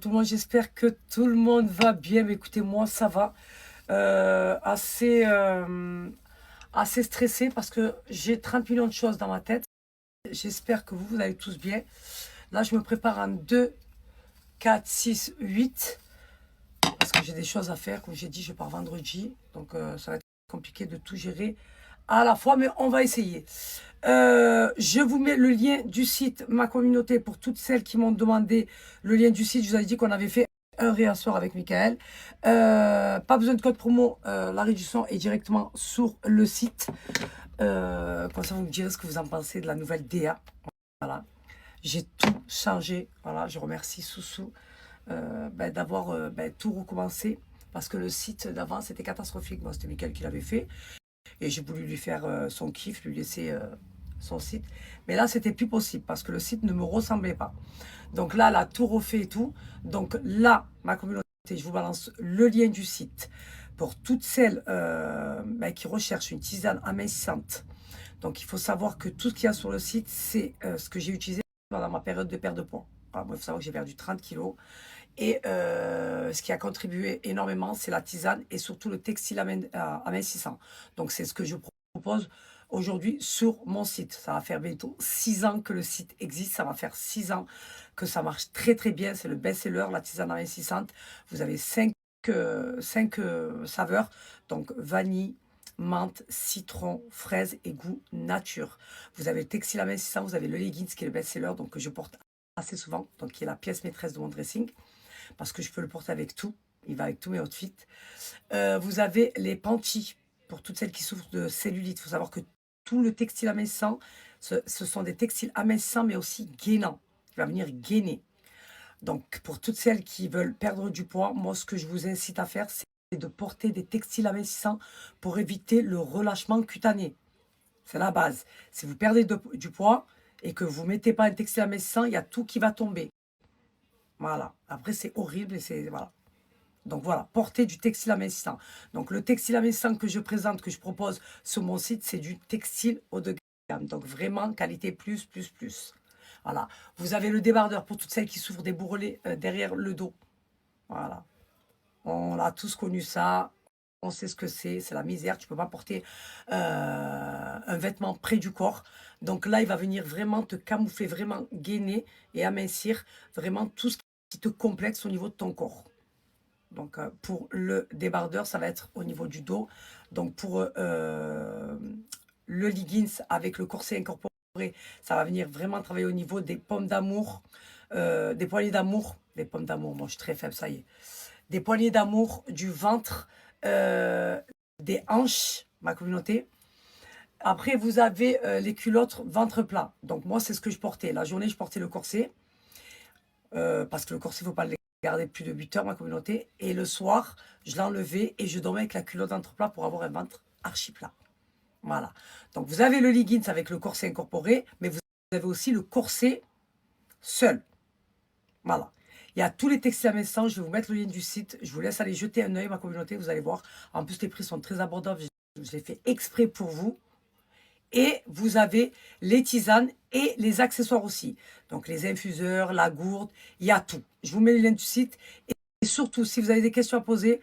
Tout le monde, j'espère que tout le monde va bien. Mais écoutez, moi, ça va. Assez stressé parce que j'ai 30 millions de choses dans ma tête. J'espère que vous allez tous bien. Là, je me prépare en 2, 4, 6, 8. Parce que j'ai des choses à faire. Comme j'ai dit, je pars vendredi. Donc, ça va être compliqué de tout gérer à la fois. Mais on va essayer. Je vous mets le lien du site, ma communauté, pour toutes celles qui m'ont demandé le lien du site. Je vous avais dit qu'on avait fait un réassort avec Michael. Pas besoin de code promo. La réduction est directement sur le site. Comme ça, vous me direz ce que vous en pensez de la nouvelle DA. Voilà. J'ai tout changé. Voilà, je remercie Soussou d'avoir tout recommencé. Parce que le site d'avant, c'était catastrophique. Moi, c'était Michael qui l'avait fait. Et j'ai voulu lui faire son kiff, lui laisser son site. Mais là, c'était plus possible parce que le site ne me ressemblait pas. Donc là, elle a tout refait et tout. Donc là, ma communauté, je vous balance le lien du site pour toutes celles qui recherchent une tisane amincissante. Donc il faut savoir que tout ce qu'il y a sur le site, c'est ce que j'ai utilisé pendant ma période de perte de poids. Alors, il faut savoir que j'ai perdu 30 kilos. Et ce qui a contribué énormément, c'est la tisane et surtout le textile amincissant. Donc, c'est ce que je propose aujourd'hui sur mon site. Ça va faire bientôt 6 ans que le site existe. Ça va faire 6 ans que ça marche très très bien. C'est le best-seller, la tisane amincissante. Vous avez 5 saveurs. Donc, vanille, menthe, citron, fraise et goût nature. Vous avez le textile amincissant, vous avez le leggings qui est le best-seller, donc que je porte assez souvent, donc qui est la pièce maîtresse de mon dressing parce que je peux le porter avec tout. Il va avec tous mes outfits. Vous avez les panties pour toutes celles qui souffrent de cellulite. Il faut savoir que tout le textile amincissant, ce sont des textiles amincissants, mais aussi gainants. Il va venir gainer. Donc, pour toutes celles qui veulent perdre du poids, moi, ce que je vous incite à faire, c'est de porter des textiles amincissants pour éviter le relâchement cutané. C'est la base. Si vous perdez du poids et que vous ne mettez pas un textile amincissant, il y a tout qui va tomber. Voilà. Après, c'est horrible et c'est... Voilà. Donc voilà, porter du textile amincissant. Donc le textile amincissant que je présente, que je propose sur mon site, c'est du textile haut de gamme. Donc vraiment qualité plus, plus, plus. Voilà. Vous avez le débardeur pour toutes celles qui souffrent des bourrelets derrière le dos. Voilà. On a tous connu ça. On sait ce que c'est la misère. Tu ne peux pas porter un vêtement près du corps. Donc là, il va venir vraiment te camoufler, vraiment gainer et amincir vraiment tout ce qui te complexe au niveau de ton corps. Donc, pour le débardeur, ça va être au niveau du dos. Donc, pour le leggings avec le corset incorporé, ça va venir vraiment travailler au niveau des pommes d'amour, des poignées d'amour. Des pommes d'amour, moi je suis très faible, ça y est. Des poignées d'amour, du ventre, des hanches, ma communauté. Après, vous avez les culottes ventre plat. Donc, moi, c'est ce que je portais. La journée, je portais le corset. Parce que le corset, il ne faut pas le garder plus de 8 heures, ma communauté. Et le soir, je l'enlevais et je dormais avec la culotte ventre plat pour avoir un ventre archi plat. Voilà. Donc, vous avez le leggings avec le corset incorporé, mais vous avez aussi le corset seul. Voilà. Il y a tous les textiles amincissants. Je vais vous mettre le lien du site. Je vous laisse aller jeter un œil, ma communauté. Vous allez voir. En plus, les prix sont très abordables. Je l'ai fait exprès pour vous. Et vous avez les tisanes et les accessoires aussi. Donc les infuseurs, la gourde, il y a tout. Je vous mets le lien du site. Et surtout, si vous avez des questions à poser,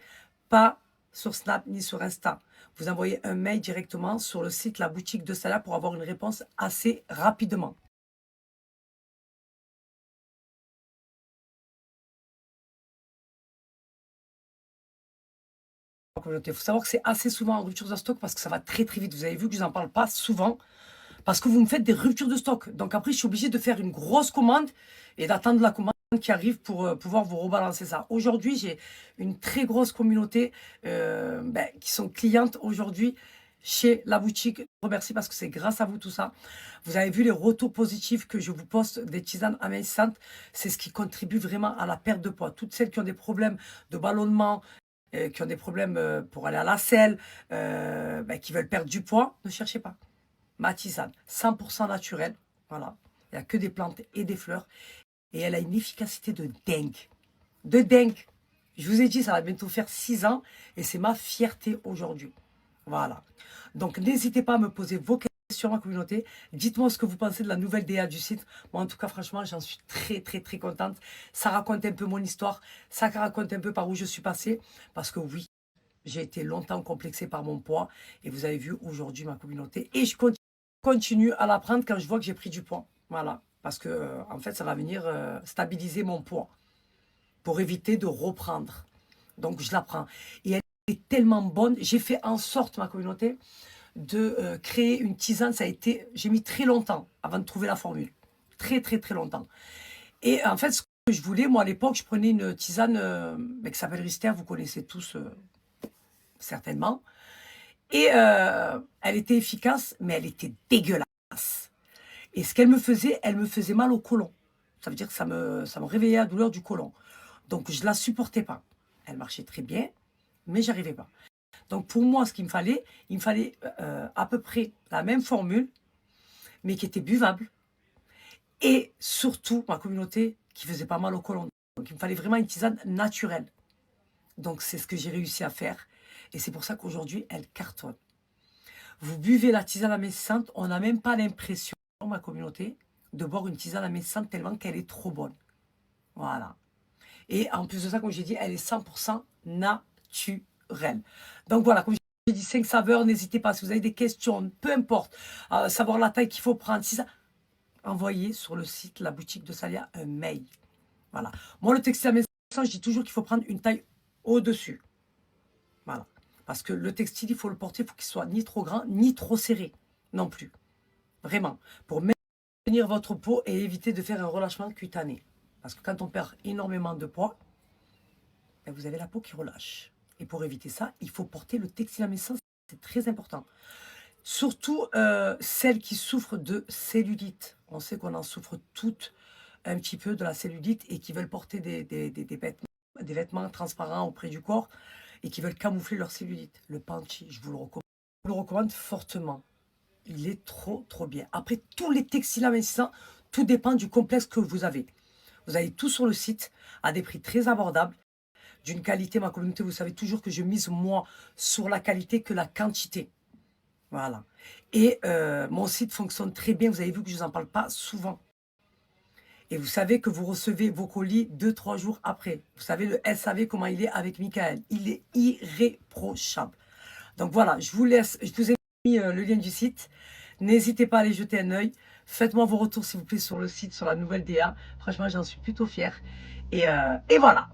pas sur Snap ni sur Insta. Vous envoyez un mail directement sur le site La Boutique de Salah pour avoir une réponse assez rapidement. Il faut savoir que c'est assez souvent en rupture de stock parce que ça va très très vite. Vous avez vu que je n'en parle pas souvent parce que vous me faites des ruptures de stock. Donc après, je suis obligée de faire une grosse commande et d'attendre la commande qui arrive pour pouvoir vous rebalancer ça. Aujourd'hui, j'ai une très grosse communauté qui sont clientes aujourd'hui chez la boutique. Je vous remercie parce que c'est grâce à vous tout ça. Vous avez vu les retours positifs que je vous poste des tisanes amincissantes. C'est ce qui contribue vraiment à la perte de poids. Toutes celles qui ont des problèmes de ballonnement, qui ont des problèmes pour aller à la selle, qui veulent perdre du poids, ne cherchez pas. Ma tisane, 100% naturelle, voilà. Il n'y a que des plantes et des fleurs. Et elle a une efficacité de dingue. De dingue. Je vous ai dit, ça va bientôt faire 6 ans et c'est ma fierté aujourd'hui. Voilà. Donc, n'hésitez pas à me poser vos questions. sur ma communauté. Dites-moi ce que vous pensez de la nouvelle DA du site. Moi, en tout cas, franchement, j'en suis très contente. Ça raconte un peu mon histoire. Ça raconte un peu par où je suis passée. Parce que oui, j'ai été longtemps complexée par mon poids. Et vous avez vu aujourd'hui ma communauté. Et je continue à la prendre quand je vois que j'ai pris du poids. Voilà. Parce que, en fait, ça va venir stabiliser mon poids. Pour éviter de reprendre. Donc, je la prends. Et elle est tellement bonne. J'ai fait en sorte, ma communauté, de créer une tisane. Ça a été, j'ai mis très longtemps avant de trouver la formule. Très longtemps. Et en fait, ce que je voulais, moi à l'époque, je prenais une tisane qui s'appelle Rister, vous connaissez tous certainement. Et elle était efficace, mais elle était dégueulasse. Et ce qu'elle me faisait, elle me faisait mal au côlon. Ça veut dire que ça me réveillait la douleur du côlon. Donc je la supportais pas. Elle marchait très bien, mais j'arrivais pas. Donc pour moi, ce qu'il me fallait, il me fallait à peu près la même formule, mais qui était buvable. Et surtout, ma communauté, qui faisait pas mal au côlon. Donc il me fallait vraiment une tisane naturelle. Donc c'est ce que j'ai réussi à faire. Et c'est pour ça qu'aujourd'hui, elle cartonne. Vous buvez la tisane amincissante, on n'a même pas l'impression, ma communauté, de boire une tisane amincissante tellement qu'elle est trop bonne. Voilà. Et en plus de ça, comme j'ai dit, elle est 100% naturelle. Donc voilà, comme j'ai dit, 5 saveurs, n'hésitez pas, si vous avez des questions, peu importe, savoir la taille qu'il faut prendre, si ça, envoyez sur le site, la boutique de Salia, un mail. Voilà. Moi, le textile à message, je dis toujours qu'il faut prendre une taille au-dessus. Voilà. Parce que le textile, il faut le porter, il faut qu'il soit ni trop grand, ni trop serré. Non plus. Vraiment. Pour maintenir votre peau et éviter de faire un relâchement cutané. Parce que quand on perd énormément de poids, ben vous avez la peau qui relâche. Et pour éviter ça, il faut porter le textile à message. C'est très important. Surtout celles qui souffrent de cellulite. On sait qu'on en souffre toutes un petit peu de la cellulite et qui veulent porter des vêtements transparents auprès du corps et qui veulent camoufler leur cellulite. Le panty, je vous le recommande fortement. Il est trop bien. Après, tous les textiles amincissants, tout dépend du complexe que vous avez. Vous avez tout sur le site à des prix très abordables, d'une qualité. Ma communauté, vous savez toujours que je mise moi sur la qualité que la quantité. Voilà. Et mon site fonctionne très bien. Vous avez vu que je ne vous en parle pas souvent. Et vous savez que vous recevez vos colis 2-3 jours après. Vous savez le SAV comment il est avec Michael. Il est irréprochable. Donc voilà, je vous laisse. Je vous ai mis le lien du site. N'hésitez pas à aller jeter un œil. Faites-moi vos retours s'il vous plaît sur le site, sur la nouvelle DA. Franchement, j'en suis plutôt fière. Et voilà.